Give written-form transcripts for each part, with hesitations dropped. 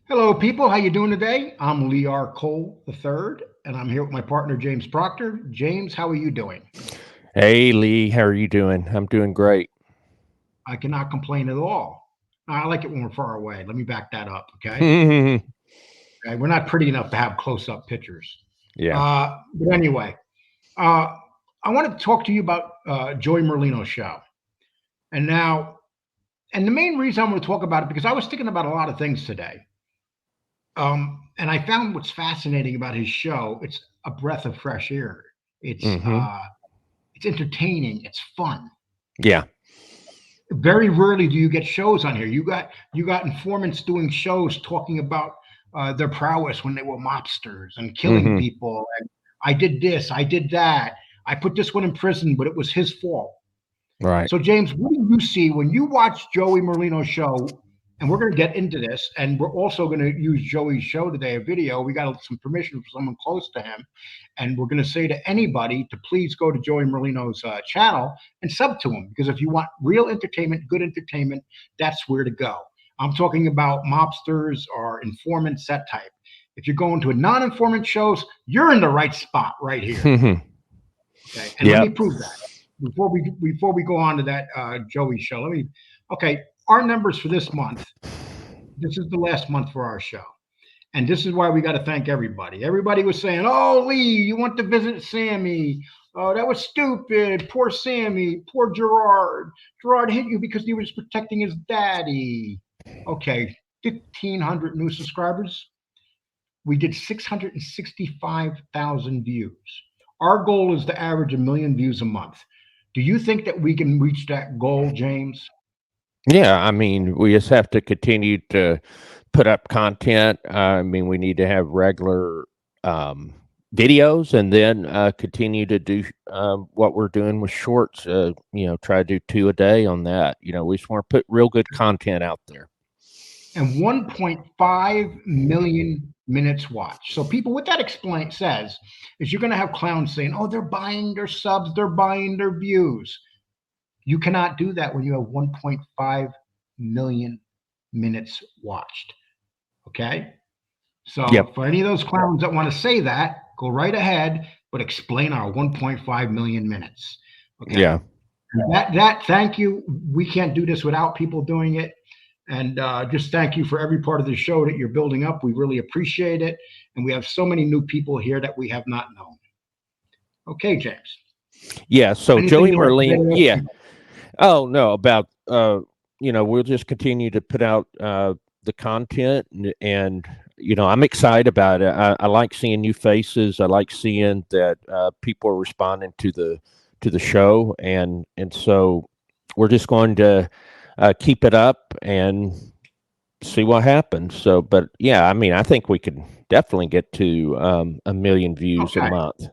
Hello, people. How you doing today? I'm Lee R. Cole III, and I'm here with my partner James Proctor. James, how are you doing? Hey Lee, how are you doing? I'm doing great. I cannot complain at all. I like it when we're far away. Let me back that up, okay? Yeah. Okay, we're not pretty enough to have close-up pictures. But anyway, uh, I want to talk to you about Joey Merlino's show. And now, and the main reason I want to talk about it because I was thinking about a lot of things today. And I found what's fascinating about his show. It's a breath of fresh air. It's Hmm. uh, it's entertaining. It's fun. Yeah. Very rarely do you get shows on here. You got informants doing shows talking about their prowess when they were mobsters and killing Hmm. people. And I did this, I did that. I put this one in prison, but it was his fault. Right. So, James, what do you see when you watch Joey Merlino's show? And we're going to get into this, and we're also going to use Joey's show today, a video. We got some permission from someone close to him, and we're going to say to anybody to please go to Joey Merlino's channel and sub to him because if you want real entertainment, good entertainment, that's where to go. I'm talking about mobsters or informants, that type. If you're going to a non-informant shows, you're in the right spot right here. Okay, and let me Yep. prove that before we go on to that Joey show. Let me. Okay, our numbers for this month. This is the last month for our show, and this is why we got to thank everybody. Everybody was saying, "Oh, Lee, you want to visit Sammy? Oh, that was stupid. Poor Sammy. Poor Gerard. Gerard hit you because he was protecting his daddy." Okay, 1,500 new subscribers. We did 665,000 views. Our goal is to average a million views a month. Do you think that we can reach that goal, James? Yeah. I mean, we just have to continue to put up content. I mean, we need to have regular um, videos, and then continue to do what we're doing with shorts. Try to do two a day on that. We just want to put real good content out there. And 1.5 million minutes watched. So, people, what that explain says is you're going to have clowns saying, "Oh, they're buying their subs, they're buying their views." You cannot do that when you have 1.5 million minutes watched. Okay. So Yep. for any of those clowns that want to say that, go right ahead, but explain our 1.5 million minutes. Okay. Yeah. That thank you. We can't do this without people doing it. And just thank you for every part of the show that you're building up. We really appreciate it. And we have so many new people here that we have not known. Okay, James. Yeah. So Anything Joey you want to Merlin. Yeah. say? Oh no, about we'll just continue to put out the content, and I'm excited about it. I like seeing new faces. I like seeing that people are responding to the show, and so we're just going to keep it up and see what happens. So, but yeah, I mean, I think we could definitely get to a million views a Okay. month.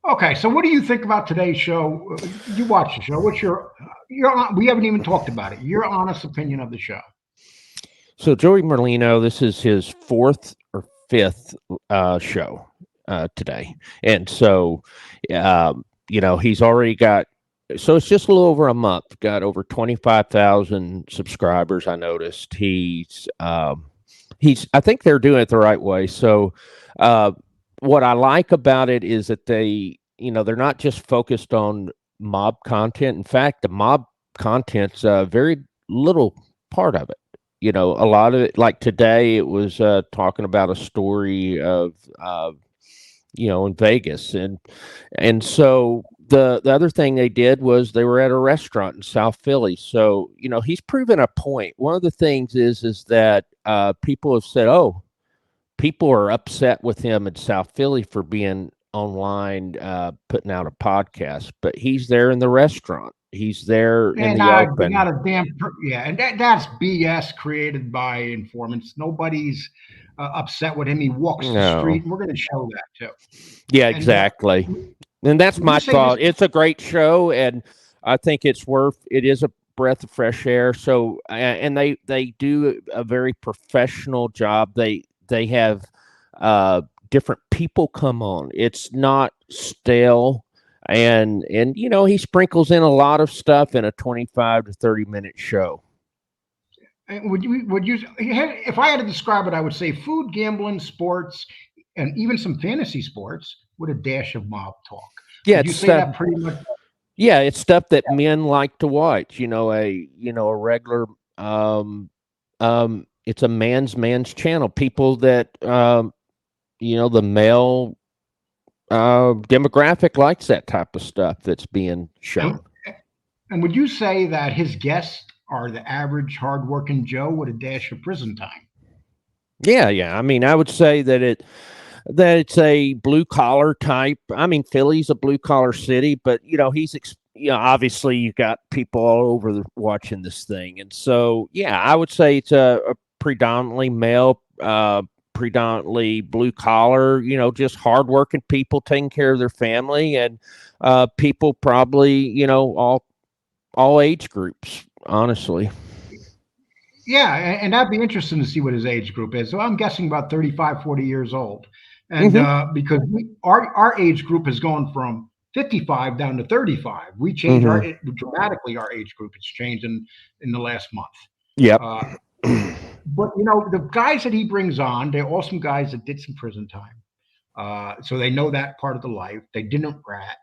Okay, so what do you think about today's show? You watch the show. What's we haven't even talked about it. Your honest opinion of the show. So Joey Merlino, this is his fourth or fifth show today, and so he's already got. So it's just a little over a month. Got over 25,000 subscribers. I noticed he's. I think they're doing it the right way. So uh, what I like about it is that they're not just focused on mob content. In fact, the mob content's very little part of it. A lot of it, like today, it was talking about a story of in Vegas, and so the other thing they did was they were at a restaurant in South Philly. So he's proven a point. One of the things is that people have said, oh, people are upset with him in South Philly for being online putting out a podcast, but he's there in the restaurant. He's there in And the not open. a damn yeah, and that's BS created by informants. Nobody's upset with him. He walks the street, No. and we're going to show that too. Yeah, And exactly. And that's would you my say this? thought. It's a great show, and I think it is a breath of fresh air. So, and they do a very professional job. They have different people come on. It's not stale, and he sprinkles in a lot of stuff in a 25 to 30 minute show. Would you if I had to describe it, I would say food, gambling, sports, and even some fantasy sports with a dash of mob talk. Yeah, Would you it's say stuff. that pretty much? Yeah, it's stuff that men like to watch. A regular. It's a man's channel. People that the male demographic likes that type of stuff that's being shown. And would you say that his guests are the average hardworking Joe with a dash of prison time? Yeah. I mean, I would say that it's a blue collar type. I mean, Philly's a blue collar city, but obviously you got people all over watching this thing, and so yeah, I would say it's a predominantly male, predominantly blue collar. Just hardworking people taking care of their family, and people probably all age groups, honestly. Yeah, and that'd be interesting to see what his age group is. So I'm guessing about 35, 40 years old. And because our age group has gone from 55 down to 35. We changed dramatically. Our age group has changed in the last month. Yep. But the guys that he brings on, they're awesome guys that did some prison time. So they know that part of the life. They didn't rat,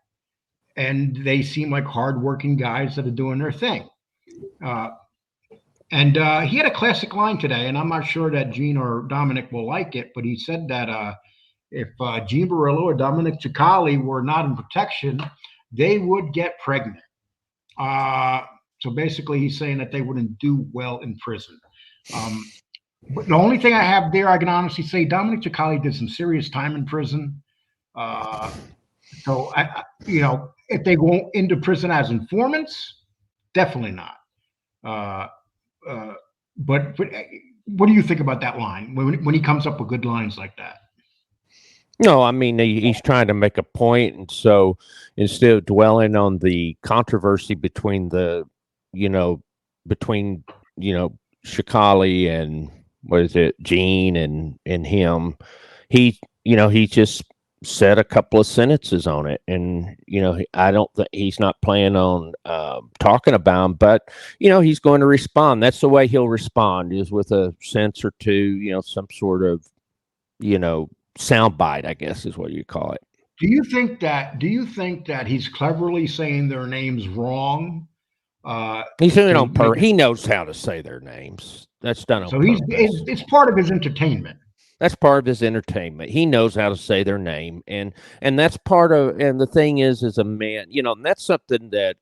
and they seem like hardworking guys that are doing their thing. And he had a classic line today, and I'm not sure that Gene or Dominic will like it, but he said that if Gene Barillo or Dominic Cicali were not in protection, they would get pregnant. So basically, he's saying that they wouldn't do well in prison. But the only thing I have there, I can honestly say, Dominic Cicali did some serious time in prison. So if they go into prison as informants, definitely not. But what do you think about that line when he comes up with good lines like that? No, I mean he's trying to make a point, and so instead of dwelling on the controversy between Shikali and what is it, Gene and him, he just said a couple of sentences on it, and I don't think he's not planning on talking about him, but he's going to respond. That's the way he'll respond, is with a sentence or two, some sort of soundbite, I guess is what you call it. Do you think that he's cleverly saying their names wrong? He's doing it on purpose. He knows how to say their names. That's done on purpose. So it's part of his entertainment. That's part of his entertainment. He knows how to say their name, and that's part of. And the thing is, as a man, and that's something that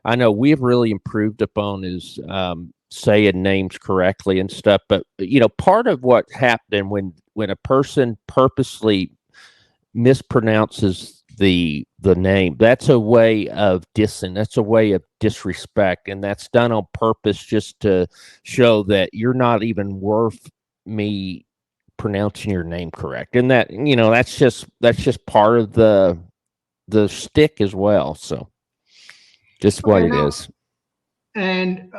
I know we've really improved upon, is saying names correctly and stuff. But part of what happened when a person purposely mispronounces the name, that's a way of dissing. That's a way of disrespect, and that's done on purpose just to show that you're not even worth me pronouncing your name correct, and that that's just part of the stick as well. So just what it is. And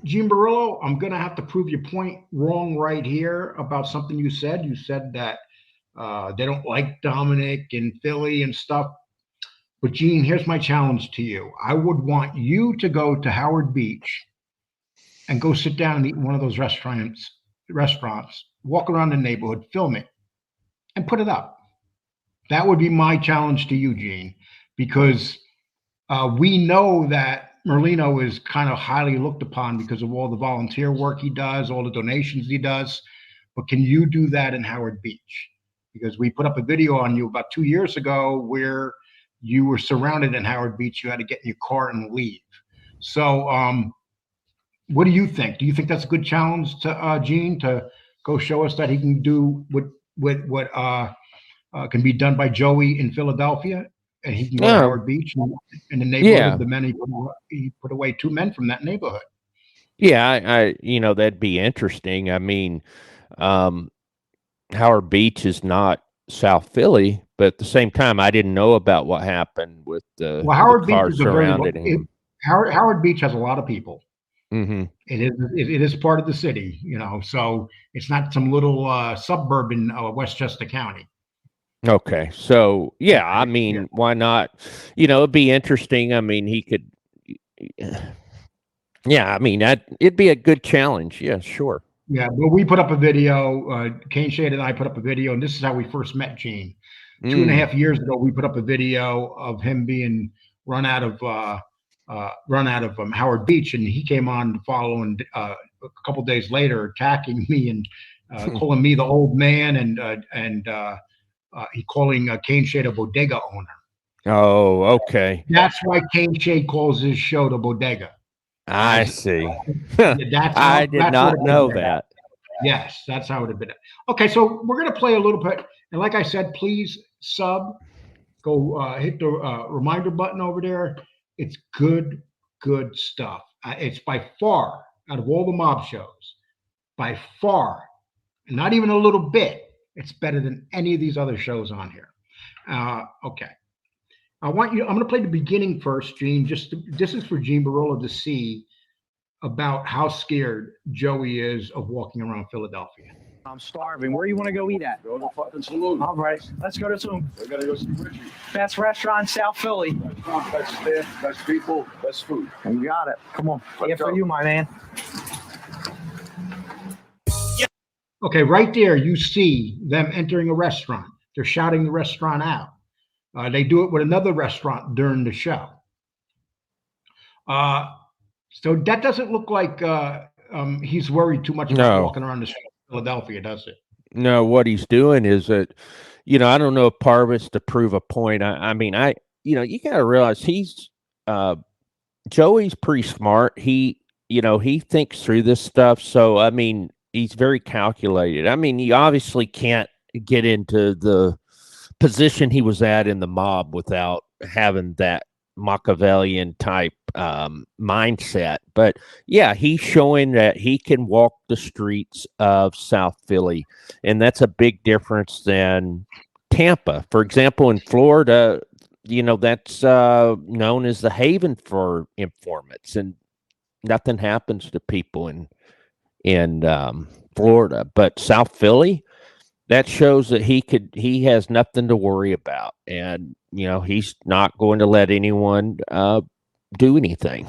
Gene Barillo, I'm gonna have to prove your point wrong right here about something you said. You said that they don't like Dominic and Philly and stuff. But Gene, here's my challenge to you. I would want you to go to Howard Beach and go sit down and eat in one of those restaurants, walk around the neighborhood, film it, and put it up. That would be my challenge to you, Gene, because we know that Merlino is kind of highly looked upon because of all the volunteer work he does, all the donations he does. But can you do that in Howard Beach? Because we put up a video on you about 2 years ago where you were surrounded in Howard Beach. You had to get in your car and leave. So what do you think? Do you think that's a good challenge to Gene to go show us that he can do what can be done by Joey in Philadelphia? And he can go to Howard Beach in the neighborhood of the men. He put away 2 men from that neighborhood. Yeah, I that'd be interesting. I mean, Howard Beach is not South Philly, but at the same time, I didn't know about what happened with the cars surrounding him. Howard Beach has a lot of people. Mm-hmm. It is part of the city, so it's not some little suburb in Westchester County. Okay, so yeah, I mean, why not? It'd be interesting. I mean, he could. Yeah, I mean, it'd be a good challenge. Yeah, sure. Yeah, but we put up a video. Kane Shade and I put up a video, and this is how we first met Gene. 2.5 years ago, we put up a video of him being run out of Howard Beach, and he came on following a couple days later, attacking me and calling me the old man, and he calling Kane Shade a bodega owner. Oh, okay. That's why Kane Shade calls his show the bodega. I see. I did not know that. Yes, that's how it had been. Okay, so we're going to play a little bit. And like I said, please go hit the reminder button over there. It's good stuff. It's by far, out of all the mob shows, by far, not even a little bit, it's better than any of these other shows on here. Okay. I'm going to play the beginning first, Gene. This is for Gene Barola to see about how scared Joey is of walking around Philadelphia. I'm starving. Where you want to go eat at? Go to the fucking saloon. All right, let's go to some We gotta go see Richie. best restaurant in South Philly. Best staff, best people, best food. You got it. Come on. Let's Yeah, for go. you, my man. Okay, right there, you see them entering a restaurant. They're shouting the restaurant out. They do it with another restaurant during the show. So that doesn't look like he's worried too much about walking around the street of Philadelphia, does it? No, what he's doing is that, I don't know if Parvis to prove a point. I mean, you got to realize Joey's pretty smart. He thinks through this stuff. So, I mean, he's very calculated. I mean, you obviously can't get into the position he was at in the mob without having that Machiavellian type mindset. But yeah, he's showing that he can walk the streets of South Philly, and that's a big difference than Tampa. For example, in Florida, that's known as the haven for informants, and nothing happens to people in Florida. But South Philly, that shows that he has nothing to worry about, and he's not going to let anyone do anything.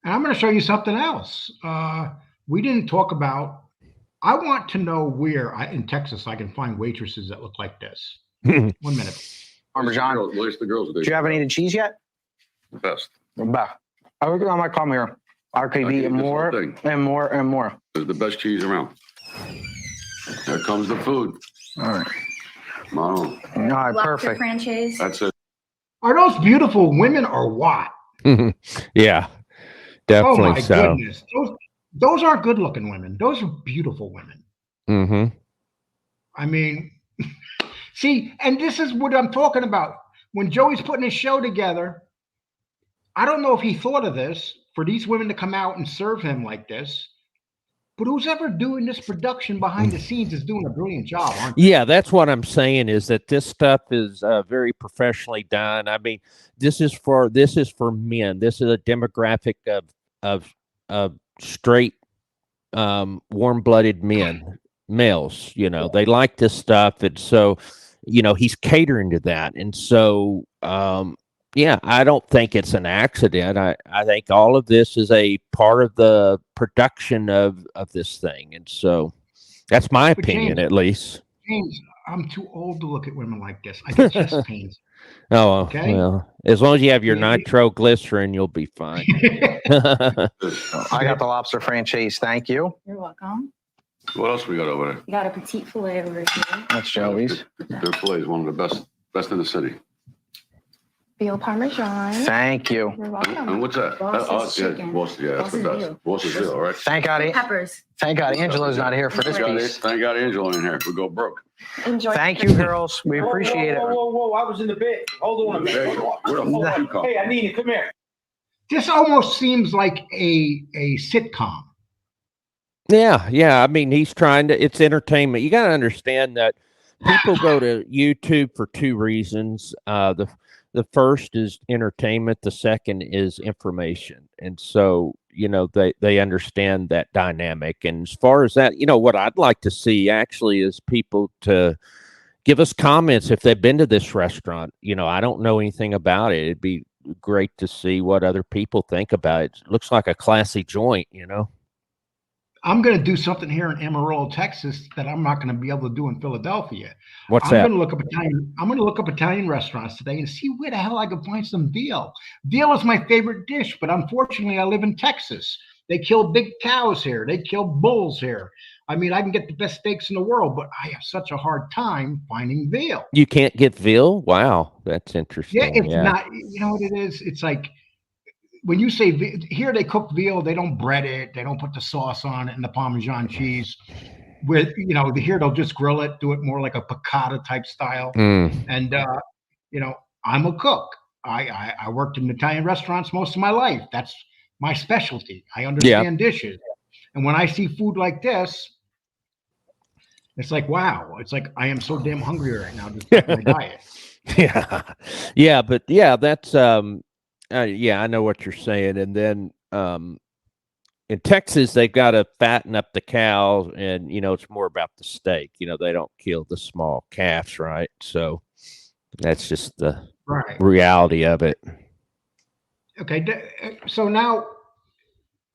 And I'm going to show you something else. We didn't talk about. I want to know where in Texas I can find waitresses that look like this. 1 minute. Parmesan. Where's the girls? Do you have any of the cheese yet? The best. I think I might come here. I could eat more and more and more. There's the best cheese around. There comes the food. All right. Come on. All right, Proctor perfect. franchise. That's it. Are those beautiful women or what? Yeah, definitely. Oh my goodness. Those aren't good looking women. Those are beautiful women. Mm-hmm. I mean, see, and this is what I'm talking about. When Joey's putting his show together, I don't know if he thought of this, for these women to come out and serve him like this. But who's ever doing this production behind the scenes is doing a brilliant job, aren't they? Yeah, that's what I'm saying, is that this stuff is very professionally done. I mean, this is for men. This is a demographic of straight, warm-blooded males. They like this stuff, and so he's catering to that, and so yeah, I don't think it's an accident. I think all of this is a part of the production of this thing. And so that's my opinion, James, at least. James, I'm too old to look at women like this. I get chest pains. Oh, okay. Well, as long as you have your nitroglycerin, you'll be fine. I got the lobster franchise. Thank you. You're welcome. What else we got over there? You got a petite filet over here. That's Joey's. Their filet is one of the best in the city. Veal Parmesan. Thank you. You're welcome. And what's that? Boss's Yeah, chicken. that's the Boss's best. veal. Boss's veal, all right. Thank God. Peppers. Thank God Angela's not here for this piece. Thank God Angela in here. We go broke. Enjoy. Thank you, girls. We appreciate it. Whoa, I was in the bed. Hold on a minute. Where the fuck you come? Hey, I need you. Come here. This almost seems like a sitcom. Yeah. I mean, he's trying to. It's entertainment. You got to understand that people go to YouTube for two reasons. The first is entertainment. The second is information. And so, they understand that dynamic. And as far as that, what I'd like to see actually is people to give us comments if they've been to this restaurant. I don't know anything about it. It'd be great to see what other people think about it. It looks like a classy joint, you know. I'm going to do something here in Amarillo, Texas, that I'm not going to be able to do in Philadelphia. What's I'm that? going to look up Italian. I'm going to look up Italian restaurants today and see where the hell I can find some veal. Veal is my favorite dish, but unfortunately, I live in Texas. They kill big cows here. They kill bulls here. I mean, I can get the best steaks in the world, but I have such a hard time finding veal. You can't get veal? Wow, that's interesting. Yeah, it's not. You know what it is? It's like, when you say here, they cook veal, they don't bread it, they don't put the sauce on it and the Parmesan cheese. With here they'll just grill it, do it more like a piccata type style. And I'm a cook. I worked in Italian restaurants most of my life. That's my specialty. I understand dishes, and when I see food like this, it's like, wow! It's like I am so damn hungry right now just with my diet. Yeah, but yeah, that's yeah, I know what you're saying. And then in Texas, they've got to fatten up the cows, and it's more about the steak. They don't kill the small calves, right? So that's just the reality of it. Okay, so now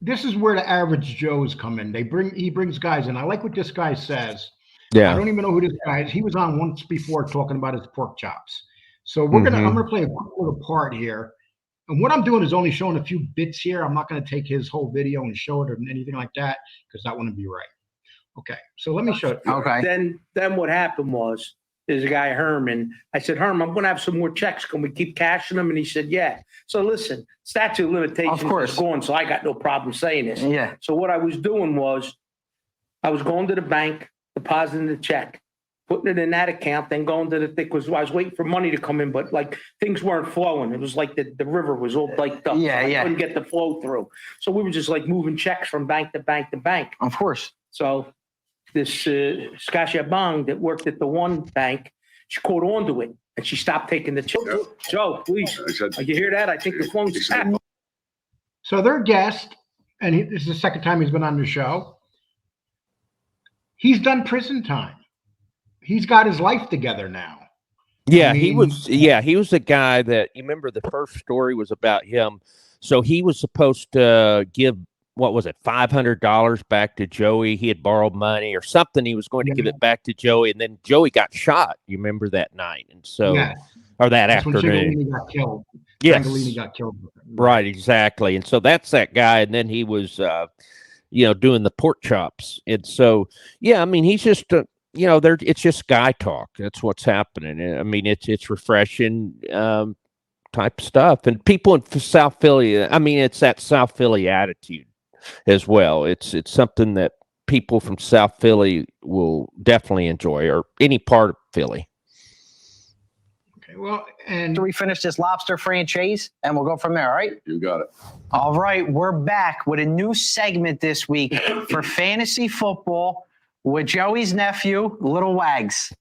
this is where the average Joes come in. He brings guys in. I like what this guy says. Yeah, I don't even know who this guy is. He was on once before talking about his pork chops. So I'm gonna play a quick little part here. And what I'm doing is only showing a few bits here. I'm not going to take his whole video and show it or anything like that because that wouldn't be right. Okay, so let me show it. Okay. Then what happened was, there's a guy, Herman. I said, Herman, I'm going to have some more checks. Can we keep cashing them? And he said, yeah. So listen, statute of limitations is gone, so I got no problem saying this. Yeah. So what I was doing was, I was going to the bank, depositing the check, putting it in that account, then going to the thing, because I was waiting for money to come in, but like things weren't flowing. It was like the river was all diked up. Yeah, so I yeah. couldn't get the flow through. So we were just like moving checks from bank to bank to bank. Of course. So this Scatia Bang that worked at the one bank, she caught on to it and she stopped taking the check. Joe, please. You hear that? I think the phone's tapped. So their guest, and this is the second time he's been on the show. He's done prison time. He's got his life together now. Yeah, he was the guy that, you remember the first story was about him. So he was supposed to give, what was it, $500 back to Joey. He had borrowed money or something. He was going to give it back to Joey, and then Joey got shot. You remember that night? And so, or that afternoon. When got killed. Yes. Got killed. Right, exactly. And so that's that guy. And then he was, doing the pork chops. And so, yeah, I mean, he's just, it's just guy talk. That's what's happening. I mean, it's refreshing type stuff. And people in South Philly, I mean, it's that South Philly attitude as well. It's something that people from South Philly will definitely enjoy, or any part of Philly. Okay, well, and After we finish this lobster franchise, and we'll go from there, all right? You got it. All right, we're back with a new segment this week for fantasy football with Joey's nephew, Little Wags.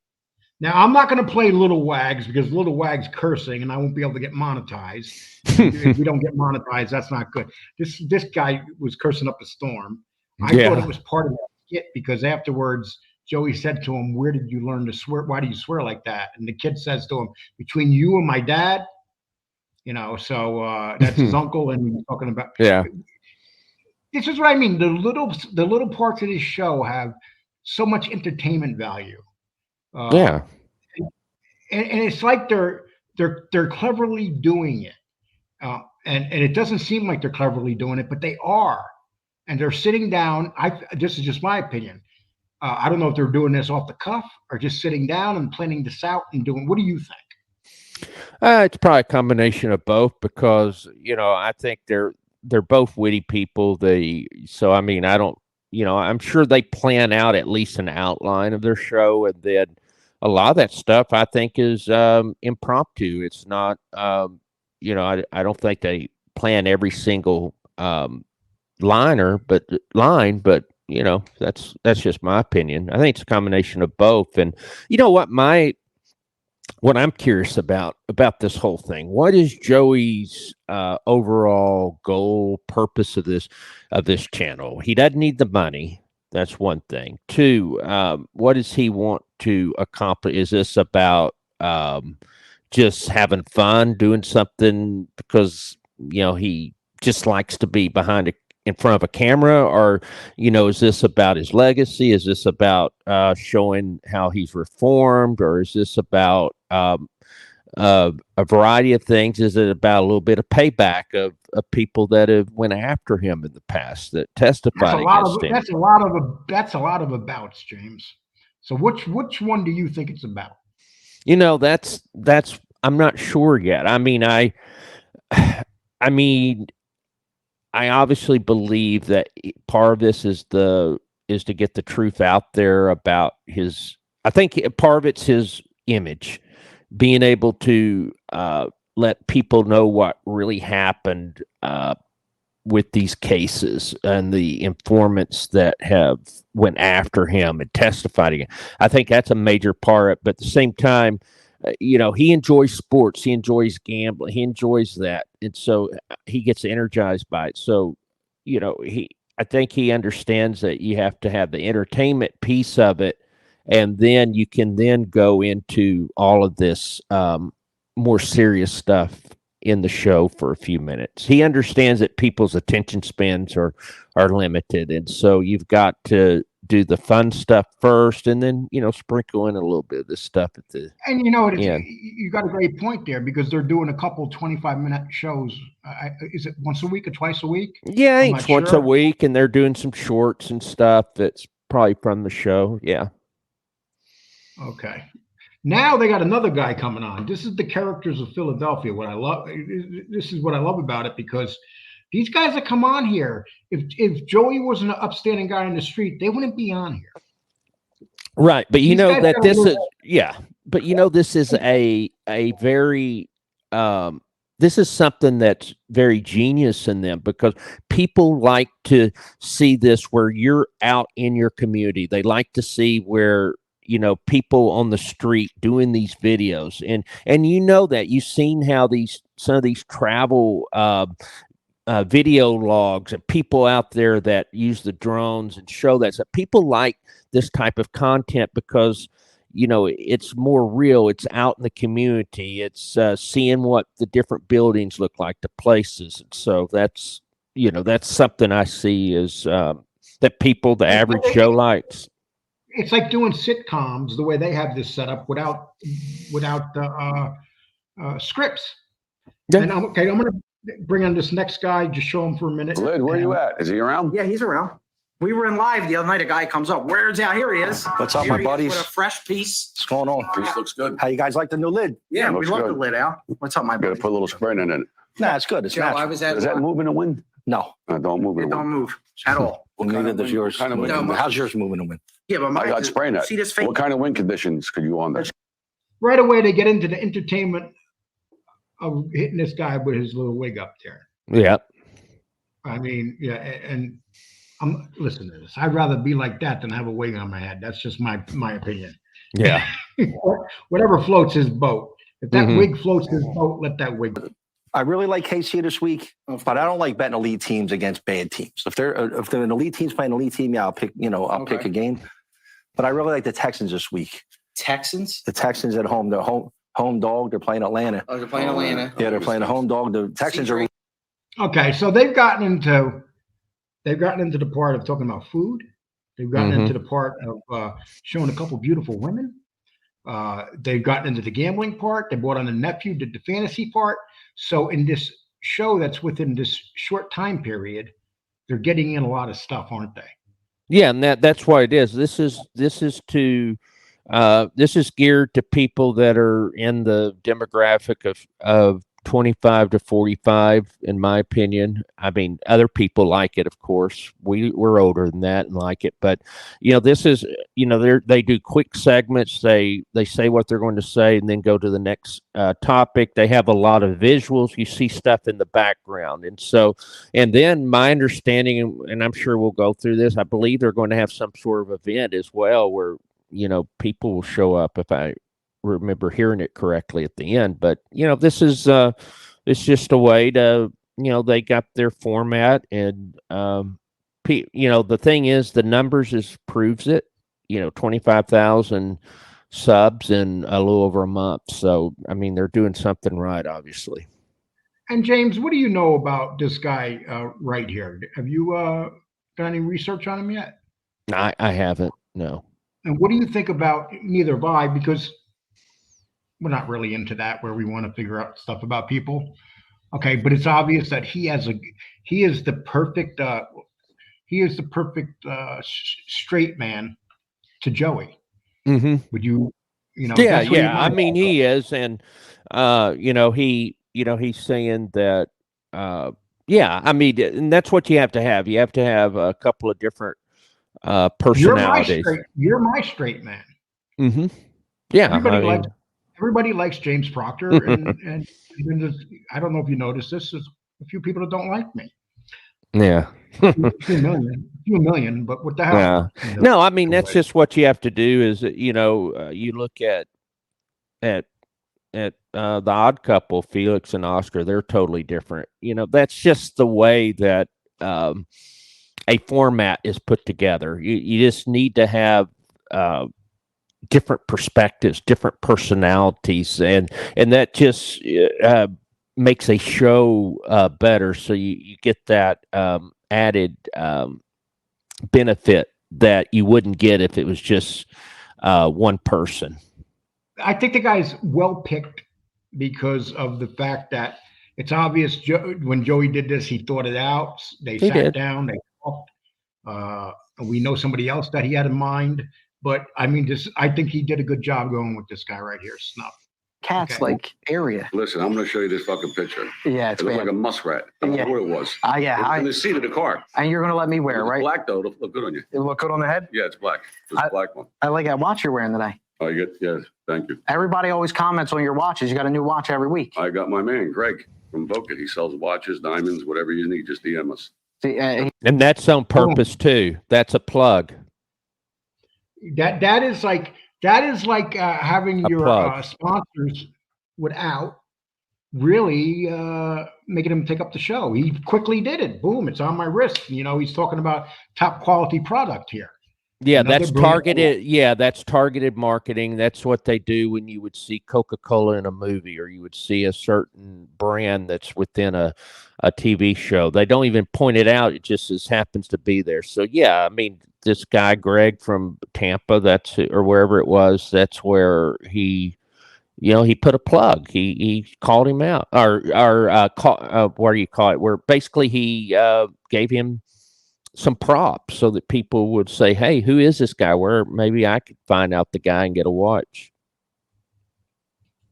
now I'm not going to play Little Wags because Little Wags cursing, and I won't be able to get monetized. If we don't get monetized, that's not good. This guy was cursing up a storm. I thought it was part of the skit because afterwards Joey said to him, "Where did you learn to swear? Why do you swear like that?" And the kid says to him, "Between you and my dad." So that's his uncle, and he's talking about. Yeah. This is what I mean. The little parts of this show have so much entertainment value. Yeah. And it's like they're cleverly doing it, and it doesn't seem like they're cleverly doing it, but they are, and they're sitting down. This is just my opinion. I don't know if they're doing this off the cuff or just sitting down and planning this out and doing. What do you think? It's probably a combination of both because, I think they're both witty people. So, I mean, I don't, I'm sure they plan out at least an outline of their show. And then a lot of that stuff I think is impromptu. It's not, I don't think they plan every single line, but that's just my opinion. I think it's a combination of both. And you know what I'm curious about this whole thing. What is Joey's overall goal, purpose of this channel? He doesn't need the money. That's one thing. Two, what does he want to accomplish? Is this about just having fun, doing something because, he just likes to be in front of a camera? Or, is this about his legacy? Is this about showing how he's reformed? Or is this about a variety of things? Is it about a little bit of payback of people that have went after him in the past, that testified against him? That's a lot of abouts, James. So which one do you think it's about? That's I'm not sure yet. I mean, I obviously believe that part of this is to get the truth out there about his. I think part of it's his image, being able to let people know what really happened with these cases and the informants that have went after him and testified again. I think that's a major part. But at the same time, he enjoys sports. He enjoys gambling. He enjoys that. And so he gets energized by it. So, I think he understands that you have to have the entertainment piece of it. And then you can then go into all of this more serious stuff in the show for a few minutes. He understands that people's attention spans are limited. And so you've got to do the fun stuff first and then, sprinkle in a little bit of this stuff at the And you got a great point there, because they're doing a couple 25-minute shows. Is it once a week or twice a week? Yeah, it's once a week, and they're doing some shorts and stuff that's probably from the show. Yeah. Okay. Now they got another guy coming on. This is the Characters of Philadelphia. This is what I love about it, because these guys that come on here, if Joey was an upstanding guy in the street, they wouldn't be on here. Right. But this is a very this is something that's very genius in them, because people like to see this where you're out in your community. They like to see where people on the street doing these videos, and that you've seen how some of these travel video logs and people out there that use the drones and show that. So people like this type of content because it's more real. It's out in the community. It's seeing what the different buildings look like, the places. And so that's something I see is that the average Joe likes. It's like doing sitcoms the way they have this set up without scripts. Yeah. And I'm going to bring on this next guy. Just show him for a minute. Lid, where are you at? Is he around? Yeah, he's around. We were in live the other night. A guy comes up. Where's out? Here he is. What's up, Here my he is buddies? with a fresh piece. What's going on? Piece looks good. How you guys like the new lid? Yeah, we looks love good. the lid, Al. What's up, my Got to buddy? put a little spread in it. Nah, it's good. It's Joe, I natural. was at. Does that move in the wind? No. Don't move in It the don't wind. move at all. Well, neither does yours. kind of wind? How's yours moving the wind? Yeah, but I mine. got spray net. See this face? What kind of wind conditions could you on there? Right away, they get into the entertainment of hitting this guy with his little wig up there. Yeah. I mean, yeah, and listen to this. I'd rather be like that than have a wig on my head. That's just my opinion. Yeah. Whatever floats his boat. If that Mhm. wig floats his boat, let that wig. I really like KC this week, but I don't like betting elite teams against bad teams. If they're an elite team's playing an elite team, yeah, I'll pick pick a game. But I really like the Texans this week. Texans? The Texans at home. They're home dog. They're playing Atlanta. Oh, they're playing Atlanta. Yeah, they're playing a home dog. The Texans are. Okay, so they've gotten into the part of talking about food. They've gotten Mhm. into the part of showing a couple beautiful women. They've gotten into the gambling part. They brought on the nephew, did the fantasy part. So in this show that's within this short time period, they're getting in a lot of stuff, aren't they? Yeah, and that's what it is. This is geared to people that are in the demographic of 25 to 45, in my opinion. I mean, other people like it, of course. We're older than that and like it, but this is they do quick segments. They say what they're going to say and then go to the next topic. They have a lot of visuals. You see stuff in the background, and then my understanding, and I'm sure we'll go through this, I believe they're going to have some sort of event as well where people will show up, if I remember hearing it correctly at the end. But this is it's just a way to they got their format, and the thing is the numbers proves it. 25,000 subs in a little over a month. So, I mean, they're doing something right, obviously. And James, what do you know about this guy right here? Have you done any research on him yet? I haven't, no. And what do you think about, neither have I, because we're not really into that where we want to figure out stuff about people. Okay, but it's obvious that he is the perfect straight man to Joey. Mm-hmm. Would you know? Yeah, that's what yeah. I mean, he is, and he's saying that. Yeah, I mean, and that's what you have to have. You have to have a couple of different personalities. You're my straight man. Mm-hmm. Yeah, everybody likes James Proctor, and I don't know if you noticed this. There's a few people that don't like me. Yeah. a few million, but what the hell? Yeah. No, I mean, that's just what you have to do is, you look at the Odd Couple, Felix and Oscar, they're totally different. That's just the way that a format is put together. You just need to have different perspectives, different personalities, and that just makes a show better. So you get that added benefit that you wouldn't get if it was just one person. I think the guy's well picked because of the fact that it's obvious when Joey did this, he thought it out. They sat down, they talked. We know somebody else that he had in mind. But I mean, I think he did a good job going with this guy right here, Snuff. Cats like area. Listen, I'm going to show you this fucking picture. Yeah, it's it looked like a muskrat. I don't know what it was. Yeah. In the seat of the car. And you're going to let me wear it, right? Black, though. It'll look good on you. It look good on the head? Yeah, it's black. It's a black one. I like that watch you're wearing today. Oh, you get? Yes, thank you. Everybody always comments on your watches. You got a new watch every week. I got my man, Greg, from Boca. He sells watches, diamonds, whatever you need. Just DM us. See, and that's on purpose, too. That's a plug. That is like having your sponsors without really making him take up the show. He quickly did it. Boom, it's on my wrist. He's talking about top quality product here. Yeah, that's targeted. Yeah, that's targeted marketing. That's what they do when you would see Coca-Cola in a movie, or you would see a certain brand that's within a TV show. They don't even point it out. It just happens to be there. So yeah, I mean, this guy Greg from Tampa, or wherever it was, that's where he put a plug. He called him out, or what do you call it? Where basically he gave him some props so that people would say, "Hey, who is this guy?" Where maybe I could find out the guy and get a watch.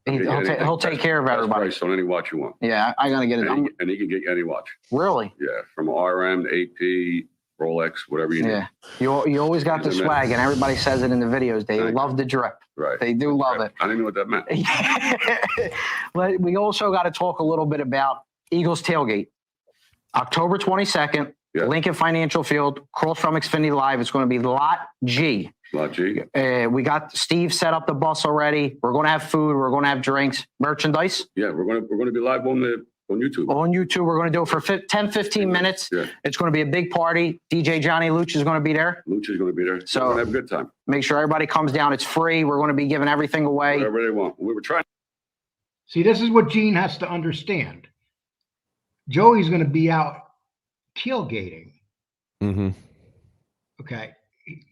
He'll take care of everybody. Price on any watch you want. Yeah, I gotta get it. And he can get any watch. Really? Yeah, from RM to AP, Rolex, whatever you need. Yeah, you always got the swag, and everybody says it in the videos. They love the drip. Right. They do love it. I didn't know what that meant. But we also got to talk a little bit about Eagles tailgate, October 22nd. Yeah. Lincoln Financial Field, across from Xfinity Live. It's going to be Lot G. Lot G. We got Steve set up the bus already. We're going to have food. We're going to have drinks, merchandise. Yeah, we're going to be live on YouTube. On YouTube, we're going to do it for 10, 15 minutes. Yeah. It's going to be a big party. DJ Johnny Luch is going to be there. Luch is going to be there. So we're going to have a good time. Make sure everybody comes down. It's free. We're going to be giving everything away. Whatever they want. We were trying. See, this is what Gene has to understand. Joey's going to be out tailgating. Mm-hmm. Okay.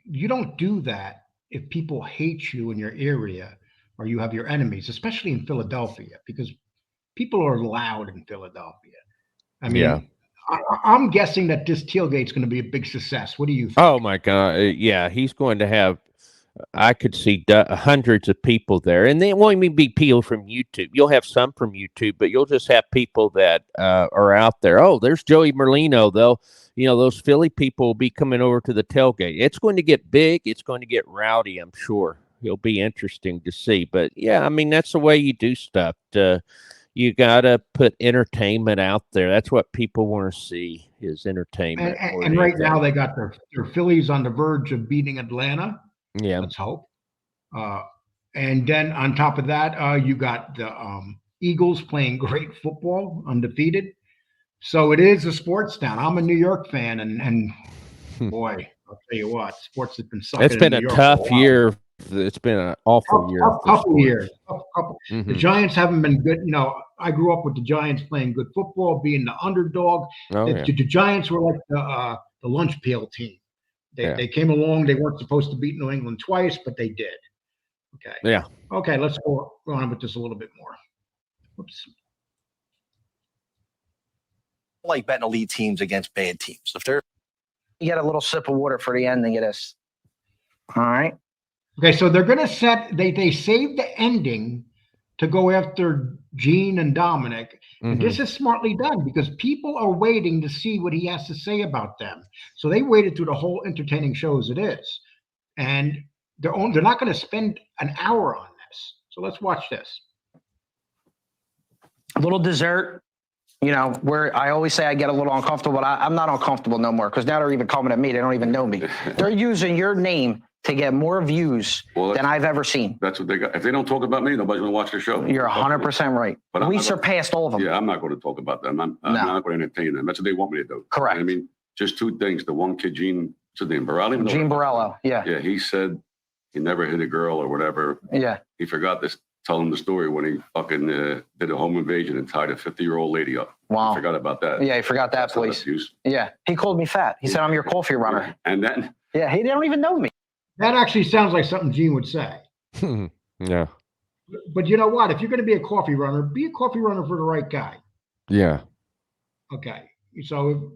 You don't do that if people hate you in your area or you have your enemies, especially in Philadelphia, because people are loud in Philadelphia. I mean, I'm guessing that this tailgate's going to be a big success. What do you think? Oh, my God. Yeah, he's going to have, I could see hundreds of people there. And they won't even be people from YouTube. You'll have some from YouTube, but you'll just have people that are out there. Oh, there's Joey Merlino. Those Philly people will be coming over to the tailgate. It's going to get big. It's going to get rowdy, I'm sure. It'll be interesting to see. But, yeah, I mean, that's the way you do stuff. You got to put entertainment out there. That's what people want to see is entertainment. And right now they got their Phillies on the verge of beating Atlanta. Yeah. Let's hope. And then on top of that, you got the Eagles playing great football, undefeated. So it is a sports town. I'm a New York fan, and boy, I'll tell you what, sports has been sucking. It's been a tough year It's been an awful year. for Couple sports. years. Couple. The Mhm. Giants haven't been good. You know, I grew up with the Giants playing good football, being the underdog. Oh, The Giants were like the lunch pail team. They came along. They weren't supposed to beat New England twice, but they did. Okay. Yeah. Okay, let's go on with this a little bit more. Oops. I like betting elite teams against bad teams. If they're You get a little sip of water for the end and get us. All right. Okay, so they're going to set. They saved the ending to go after Gene and Dominic. And this is smartly done because people are waiting to see what he has to say about them. So they waited through the whole entertaining show as it is, and they're not going to spend an hour on this. So let's watch this. A little dessert. You know, where I always say I get a little uncomfortable, but I'm not uncomfortable no more because now they're even coming at me. They don't even know me. They're using your name to get more views than I've ever seen. That's what they got. If they don't talk about me, nobody's going to watch the show. You're 100% right. But we surpassed all of them. Yeah, I'm not going to talk about them. I'm not going to entertain them. That's what they want me to do. Correct. I mean, just two things. The one kid, Gene, what's his name? Borelli? Gene Borello. Yeah. Yeah, he said he never hit a girl or whatever. Yeah. He forgot to tell him the story when he fucking did a home invasion and tied a 50-year-old lady up. Wow. I forgot about that. Yeah, he forgot that, please. Yeah. He called me fat. He said, I'm your coffee runner. And then. Yeah, they don't even know me. That actually sounds like something Gene would say. Yeah. But you know what? If you're going to be a coffee runner, be a coffee runner for the right guy. Yeah. Okay. So,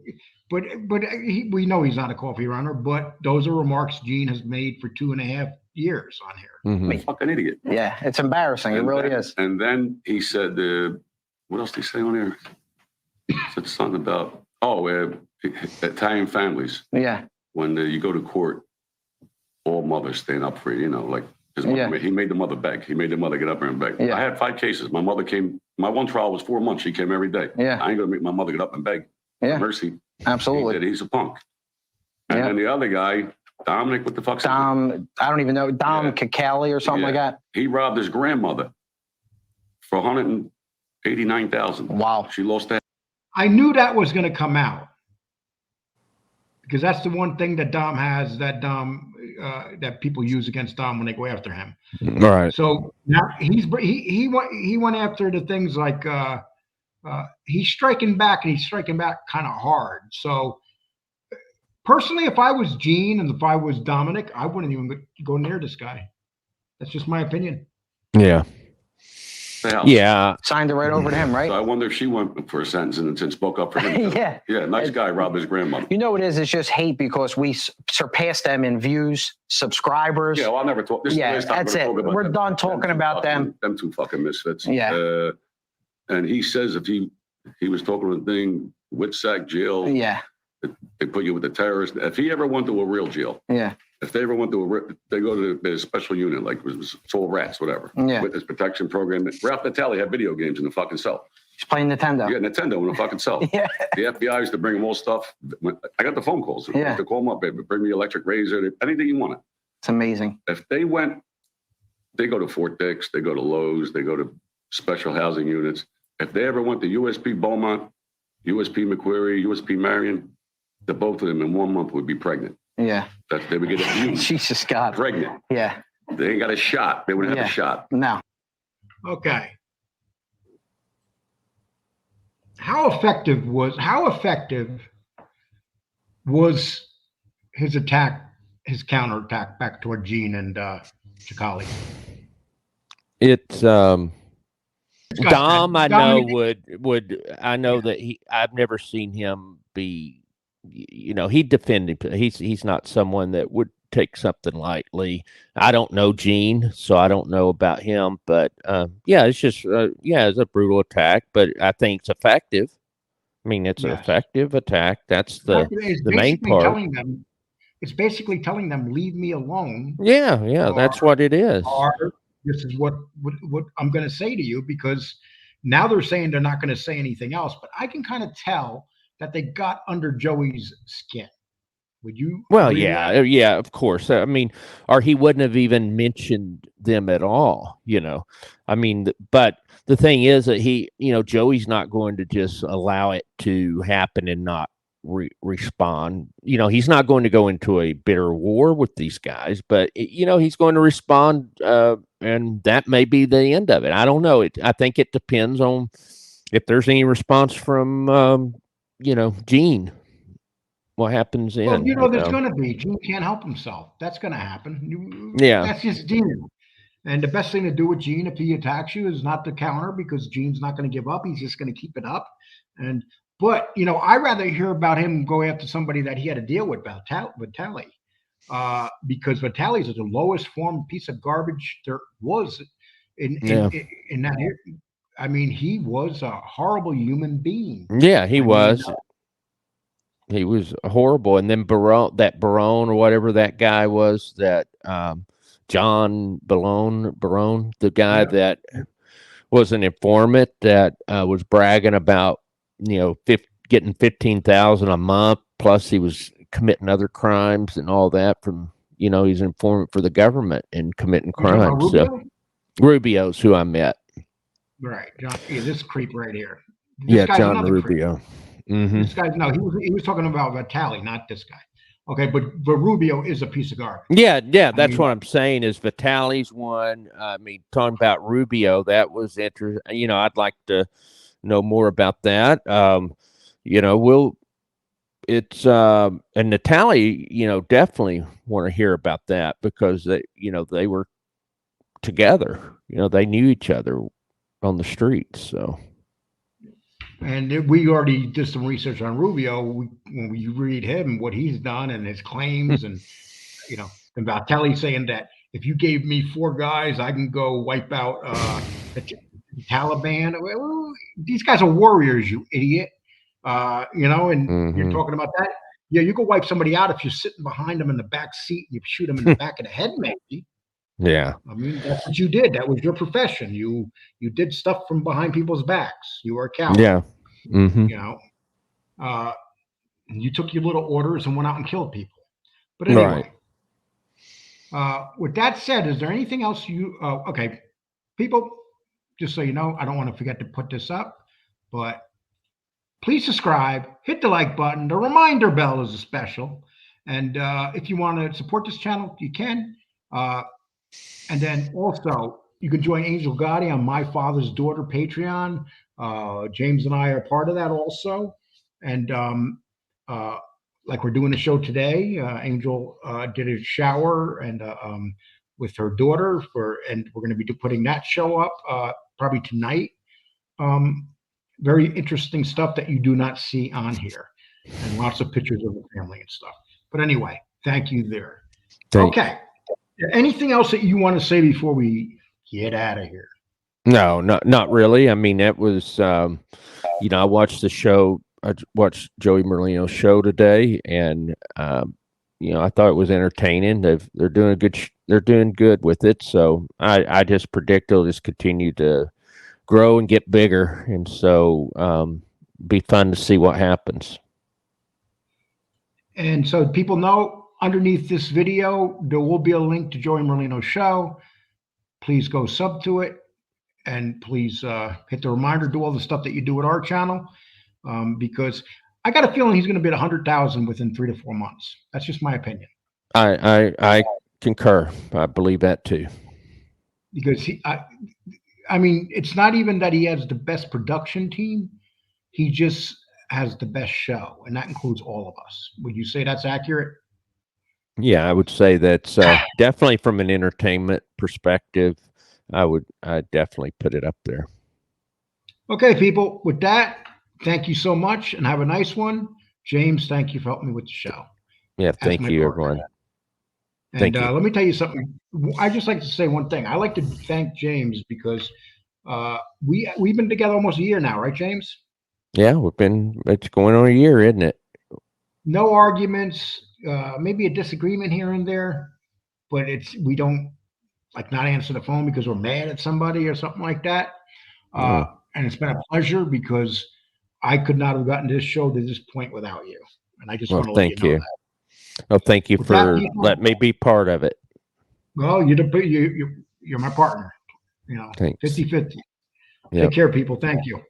but we know he's not a coffee runner, but those are remarks Gene has made for 2.5 years on here. Mhm. What a fucking idiot. Yeah, it's embarrassing. It really is. And then he said, what else did he say on here? He said something about, Italian families. Yeah. When you go to court, all mothers stand up for you, like his mother, he made the mother beg. He made the mother get up there and beg. Yeah. I had 5 cases. My mother came, my one trial was 4 months. She came every day. Yeah. I ain't going to make my mother get up and beg. Yeah. Mercy. Absolutely. He did. He's a punk. And then the other guy, Dominic, what the fuck's his name? I don't even know. Dom Cacali or something like that. He robbed his grandmother for $189,000. Wow. She lost that. I knew that was going to come out because that's the one thing that Dom has that people use against Dom when they go after him. All right. So now he went after the things like he's striking back, and he's striking back kind of hard. So personally, if I was Gene and if I was Dominic, I wouldn't even go near this guy. That's just my opinion. Yeah. Yeah. Signed it right over to him, right? So I wonder if she went for a sentence and spoke up for him. Yeah. Yeah, nice guy, robbed his grandmother. You know what it is? It's just hate because we surpassed them in views, subscribers. Yeah, well, I'll never talk. This Yeah, is the last time that's we're it. gonna talk about We're them. done talking about them. Them two fucking misfits. Yeah. And he says if he was talking to the thing, Whitsack jail. Yeah. They put you with the terrorists. If he ever went to a real jail. Yeah. If they ever went to they go to the special unit, like it's all rats, whatever. Yeah. Witness protection program. Ralph Natale had video games in the fucking cell. He's playing Nintendo. Yeah, Nintendo in the fucking cell. Yeah. The FBI used to bring him all stuff. I got the phone calls. Yeah. To call him up, baby, bring me electric razor, anything you want. It's amazing. If they go to Fort Dix, they go to Lowe's, they go to special housing units. If they ever went to USP Beaumont, USP McQuarrie, USP Marion, the both of them in 1 month would be pregnant. Yeah. That they would get abused. Jesus God. Pregnant. Yeah. They ain't got a shot. They wouldn't have a shot. No. Okay. How effective was his counterattack back toward Gene and Cacali? It's Dom. I know I know that I've never seen him be. He defended. He's not someone that would take something lightly. I don't know Gene, so I don't know about him. But it's just it's a brutal attack, but I think it's effective. I mean, it's an effective attack. That's the main part. It's basically telling them, leave me alone. Yeah, that's what it is. Or this is what I'm going to say to you, because now they're saying they're not going to say anything else. But I can kind of tell that they got under Joey's skin. Would you? Well, yeah, of course. I mean, or he wouldn't have even mentioned them at all, I mean, but the thing is that Joey's not going to just allow it to happen and not respond. You know, he's not going to go into a bitter war with these guys, but you know, he's going to respond, and that may be the end of it. I don't know. I think it depends on if there's any response from, you know, Gene. What happens then? Well, you know, there's going to be. Gene can't help himself. That's going to happen. Yeah. That's just Gene. And the best thing to do with Gene, if he attacks you, is not to counter, because Gene's not going to give up. He's just going to keep it up. But you know, I'd rather hear about him go after somebody that he had to deal with, Vitali, because Vitali is the lowest form piece of garbage there was in that. I mean, he was a horrible human being. Yeah, he was. He was horrible. And then Barone or whatever that guy was, that John Barone, the guy that was an informant that was bragging about, you know, getting 15,000 a month, plus he was committing other crimes and all that from, you know, he's an informant for the government and committing crimes. So Rubio's who I met. Right. John, this creep right here. This guy's John Rubio. This guy, no, he was talking about Vitali, not this guy. Okay, but Rubio is a piece of garbage. Yeah, that's what I'm saying is Vitali's one. I mean, talking about Rubio, that was interesting. You know, I'd like to know more about that. You know, and Natalie, you know, definitely want to hear about that, because they were together. You know, they knew each other on the streets. So, and we already did some research on Rubio. When we read him, what he's done and his claims, and you know, and Vitali saying that if you gave me 4 guys, I can go wipe out the Taliban. Well, these guys are warriors, you idiot. You know, and you're talking about that. Yeah, you go wipe somebody out if you're sitting behind them in the back seat and you shoot them in the back of the head, maybe. Yeah. I mean, that's what you did. That was your profession. You did stuff from behind people's backs. You were a coward. Yeah. You know, you took your little orders and went out and killed people. But anyway, with that said, is there anything else okay, people, just so you know, I don't want to forget to put this up, but please subscribe, hit the like button. The reminder bell is a special. And if you want to support this channel, you can. And then also, you can join Angel Gotti on My Father's Daughter Patreon. James and I are part of that also. And like we're doing a show today, Angel did a shower and with her daughter and we're going to be putting that show up probably tonight. Very interesting stuff that you do not see on here, and lots of pictures of the family and stuff. But anyway, thank you there. Okay. Anything else that you want to say before we get out of here? No, not really. I mean, that was, you know, I watched the show. I watched Joey Merlino's show today, and you know, I thought it was entertaining. They're doing they're doing good with it. So I just predict it'll just continue to grow and get bigger, and so be fun to see what happens. And so people know, underneath this video, there will be a link to Joey Merlino's show. Please go sub to it, and please hit the reminder, do all the stuff that you do with our channel, because I got a feeling he's going to be at 100,000 within 3 to 4 months. That's just my opinion. I concur. I believe that too. Because I mean, it's not even that he has the best production team. He just has the best show, and that includes all of us. Would you say that's accurate? Yeah, I would say that's definitely from an entertainment perspective. I'd definitely put it up there. Okay, people. With that, thank you so much, and have a nice one. James, thank you for helping me with the show. Yeah, thank you, everyone. And let me tell you something. I just like to say one thing. I like to thank James because we've been together almost a year now, right, James? Yeah, it's going on a year, isn't it? No arguments, maybe a disagreement here and there, but we don't like not answer the phone because we're mad at somebody or something like that. And it's been a pleasure because I could not have gotten this show to this point without you. And I just want to let you know that. Well, thank you for letting me be part of it. Well, you're my partner, you know, 50-50. Take care, people. Thank you.